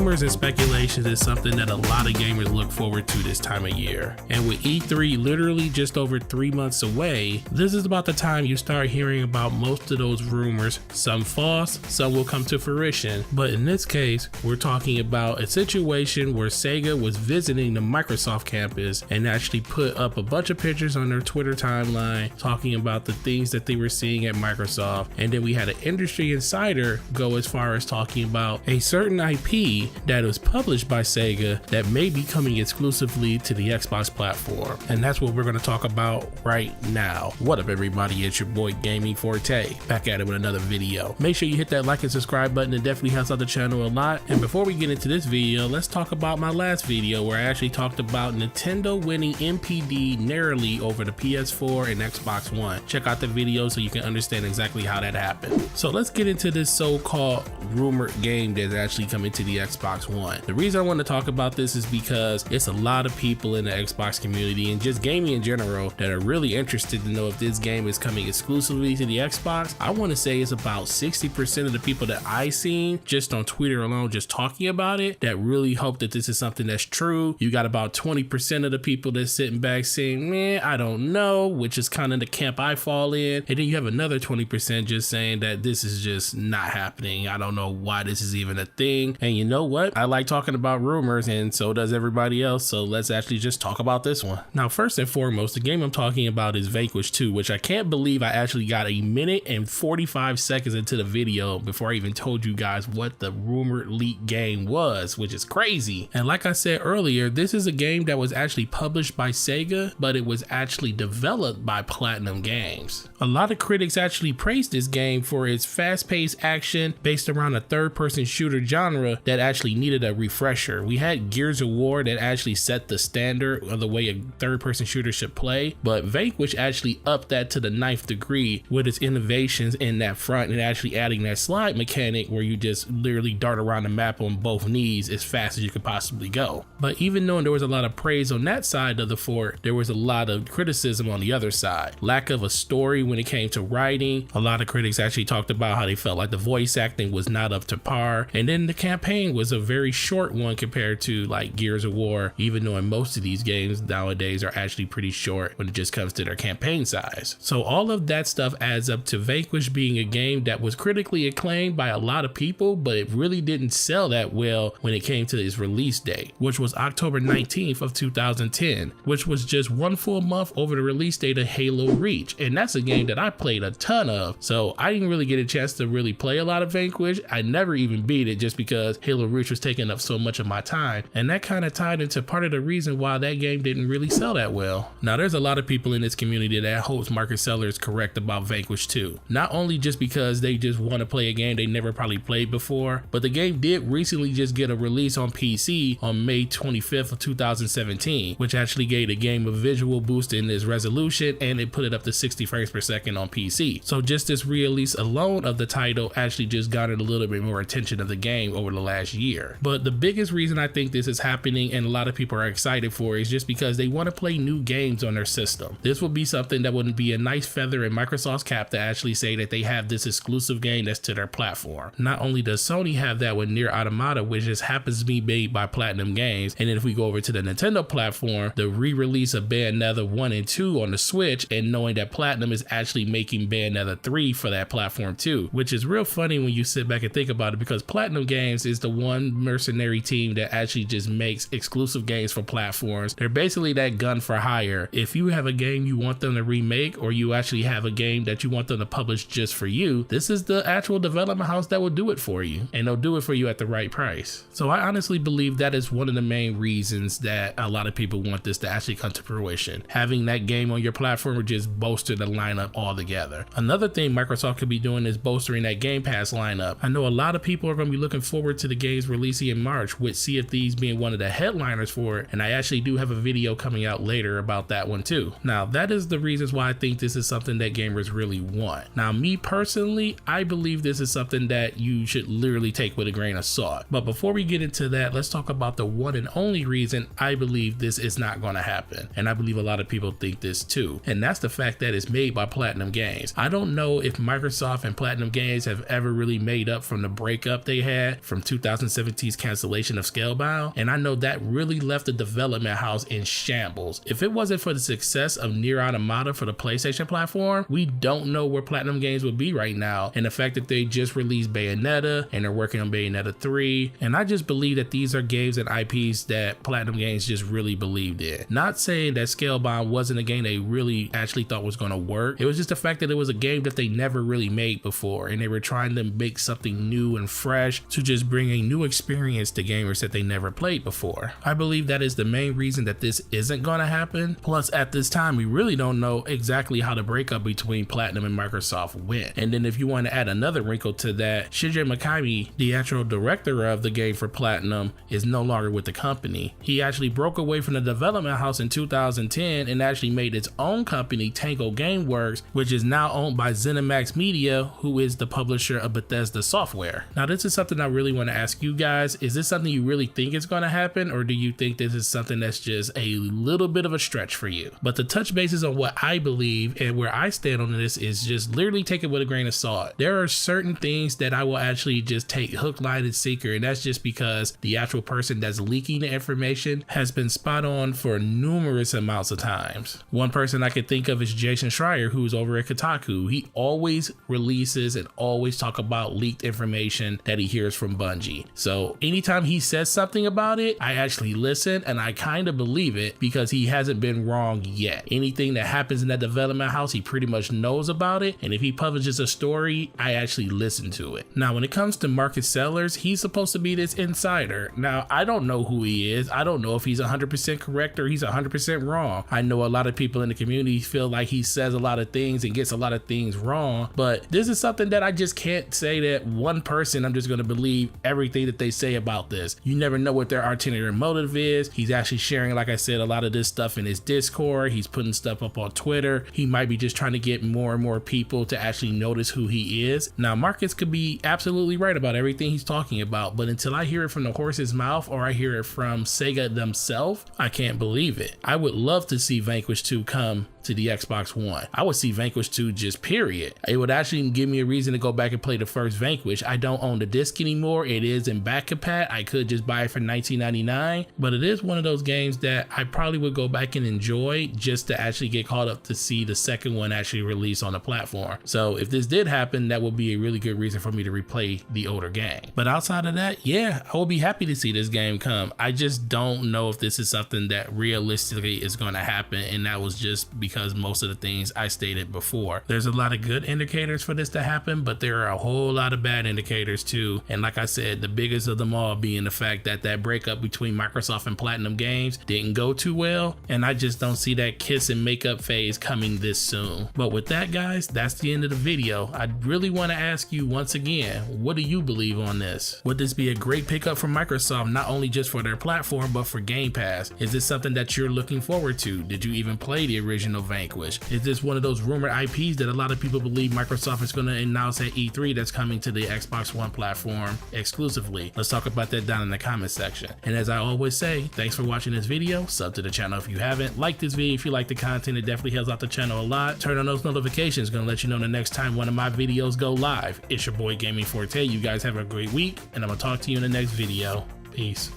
Rumors and speculations is something that a lot of gamers look forward to this time of year. And with E3 literally just over 3 months away, this is about the time you start hearing about most of those rumors. Some false, some will come to fruition. But in this case, we're talking about a situation where Sega was visiting the Microsoft campus and actually put up a bunch of pictures on their Twitter timeline talking about the things that they were seeing at Microsoft. And then we had an industry insider go as far as talking about a certain IP that was published by Sega that may be coming exclusively to the Xbox platform. And that's what we're going to talk about right now. What up everybody, it's your boy Gaming Forte, back at it with another video. Make sure you hit that like and subscribe button, it definitely helps out the channel a lot. And before we get into this video, let's talk about my last video where I actually talked about Nintendo winning NPD narrowly over the PS4 and Xbox One. Check out the video so you can understand exactly how that happened. So let's get into this so-called rumored game that's actually coming to the Xbox One. The reason I want to talk about this is because it's a lot of people in the Xbox community and just gaming in general that are really interested to know if this game is coming exclusively to the Xbox. I want to say it's about 60% of the people that I seen just on Twitter alone just talking about it that really hope that this is something that's true. You got about 20% of the people that's sitting back saying, man, I don't know, which is kind of the camp I fall in. And then you have another 20% just saying that this is just not happening. I don't know why this is even a thing. And you know what? I like talking about rumors and so does everybody else. So let's actually just talk about this one. Now, first and foremost, the game I'm talking about is Vanquish 2, which I can't believe I actually got a minute and 45 seconds into the video before I even told you guys what the rumored leak game was, which is crazy. And like I said earlier, this is a game that was actually published by Sega, but it was actually developed by Platinum Games. A lot of critics actually praised this game for its fast-paced action based around a third-person shooter genre that actually needed a refresher. We had Gears of War that actually set the standard of the way a third-person shooter should play, but Vanquish actually upped that to the 9th degree with its innovations in that front and actually adding that slide mechanic where you just literally dart around the map on both knees as fast as you could possibly go. But even though there was a lot of praise on that side of the fort, there was a lot of criticism on the other side. Lack of a story when it came to writing. A lot of critics actually talked about how they felt like the voice acting was not up to par, and then the campaign was a very short one compared to like Gears of War, even though in most of these games nowadays are actually pretty short when it just comes to their campaign size. So all of that stuff adds up to Vanquish being a game that was critically acclaimed by a lot of people, but it really didn't sell that well when it came to its release date, which was October 19th of 2010, which was just one full month over the release date of Halo Reach. And that's a game that I played a ton of, so I didn't really get a chance to really play a lot of Vanquish. I never even beat it just because Halo Reach was taking up so much of my time, and that kind of tied into part of the reason why that game didn't really sell that well. Now there's a lot of people in this community that hopes Marcus Seller is correct about Vanquish 2, not only just because they just want to play a game they never probably played before, but the game did recently just get a release on PC on May 25th of 2017, which actually gave the game a visual boost in its resolution and it put it up to 60 frames per second on PC. So just this release alone of the title actually just garnered a little bit more attention of the game over the last year. But the biggest reason I think this is happening and a lot of people are excited for is just because they want to play new games on their system. This would be something that would be a nice feather in Microsoft's cap to actually say that they have this exclusive game that's to their platform. Not only does Sony have that with Nier Automata, which just happens to be made by Platinum Games, and then if we go over to the Nintendo platform, the re-release of Bayonetta 1 and 2 on the Switch, and knowing that Platinum is actually making Bayonetta 3 for that platform too, which is real funny when you sit back and think about it, because Platinum Games is the one mercenary team that actually just makes exclusive games for platforms. They're basically that gun for hire. If you have a game you want them to remake, or you actually have a game that you want them to publish just for you, this is the actual development house that will do it for you, and they'll do it for you at the right price. So I honestly believe that is one of the main reasons that a lot of people want this to actually come to fruition. Having that game on your platform would just bolster the lineup altogether. Another thing Microsoft could be doing is bolstering that Game Pass lineup. I know a lot of people are going to be looking forward to the games releasing in March, with Sea of Thieves being one of the headliners for it, and I actually do have a video coming out later about that one too. Now that is the reasons why I think this is something that gamers really want. Now me personally, I believe this is something that you should literally take with a grain of salt. But before we get into that, let's talk about the one and only reason I believe this is not going to happen, and I believe a lot of people think this too, and that's the fact that it's made by Platinum Games. I don't know if Microsoft and Platinum Games have ever really made up from the breakup they had from 2017 2017's cancellation of Scalebound, and I know that really left the development house in shambles. If it wasn't for the success of Nier Automata for the PlayStation platform, we don't know where Platinum Games would be right now, and the fact that they just released Bayonetta and they're working on Bayonetta 3, and I just believe that these are games and IPs that Platinum Games just really believed in. Not saying that Scalebound wasn't a game they really actually thought was going to work, it was just the fact that it was a game that they never really made before, and they were trying to make something new and fresh to just bring a new experience to gamers that they never played before. I believe that is the main reason that this isn't going to happen. Plus, at this time, we really don't know exactly how the breakup between Platinum and Microsoft went. And then if you want to add another wrinkle to that, Shinji Mikami, the actual director of the game for Platinum, is no longer with the company. He actually broke away from the development house in 2010 and actually made its own company, Tango Gameworks, which is now owned by ZeniMax Media, who is the publisher of Bethesda software. Now, this is something I really want to ask you guys. Is this something you really think is going to happen, or do you think this is something that's just a little bit of a stretch for you? But to touch bases on what I believe and where I stand on this is just literally take it with a grain of salt. There are certain things that I will actually just take hook, line, and sinker, and that's just because the actual person that's leaking the information has been spot on for numerous amounts of times. One person I could think of is Jason Schreier, who's over at Kotaku. He always releases and always talk about leaked information that he hears from Bungie. So anytime he says something about it, I actually listen and I kind of believe it because he hasn't been wrong yet. Anything that happens in that development house, he pretty much knows about it, and if he publishes a story, I actually listen to it. Now, when it comes to Marcus Sellers, he's supposed to be this insider. Now, I don't know who he is. I don't know if he's 100% correct or he's 100% wrong. I know a lot of people in the community feel like he says a lot of things and gets a lot of things wrong, but this is something that I just can't say that one person, I'm just going to believe everything that they say about this. You never know what their ulterior motive is. He's actually sharing, like I said, a lot of this stuff in his Discord. He's putting stuff up on Twitter. He might be just trying to get more and more people to actually notice who he is. Now, Marcus could be absolutely right about everything he's talking about, but until I hear it from the horse's mouth or I hear it from Sega themselves, I can't believe it. I would love to see Vanquish 2 come to the Xbox One. I would see Vanquish 2 just period. It would actually give me a reason to go back and play the first Vanquish. I don't own the disc anymore. It is in back compat. I could just buy it for $19.99, but it is one of those games that I probably would go back and enjoy just to actually get caught up to see the second one actually release on the platform. So if this did happen, that would be a really good reason for me to replay the older game. But outside of that, yeah, I will be happy to see this game come. I just don't know if this is something that realistically is going to happen, and that was just because most of the things I stated before. There's a lot of good indicators for this to happen, but there are a whole lot of bad indicators too. And like I said, the biggest of them all being the fact that that breakup between Microsoft and Platinum Games didn't go too well, and I just don't see that kiss and makeup phase coming this soon. But with that, guys, that's the end of the video. I really want to ask you once again, what do you believe on this? Would this be a great pickup for Microsoft, not only just for their platform, but for Game Pass? Is this something that you're looking forward to? Did you even play the original Vanquish? Is this one of those rumored IPs that a lot of people believe Microsoft is going to announce at E3 that's coming to the Xbox One platform exclusively? Let's talk about that down in the comment section. And as I always say, thanks for watching this video. Sub to the channel if you haven't. Like this video if you like the content. It definitely helps out the channel a lot. Turn on those notifications. Going to let you know the next time one of my videos go live. It's your boy Gaming Forte. You guys have a great week, and I'm going to talk to you in the next video. Peace.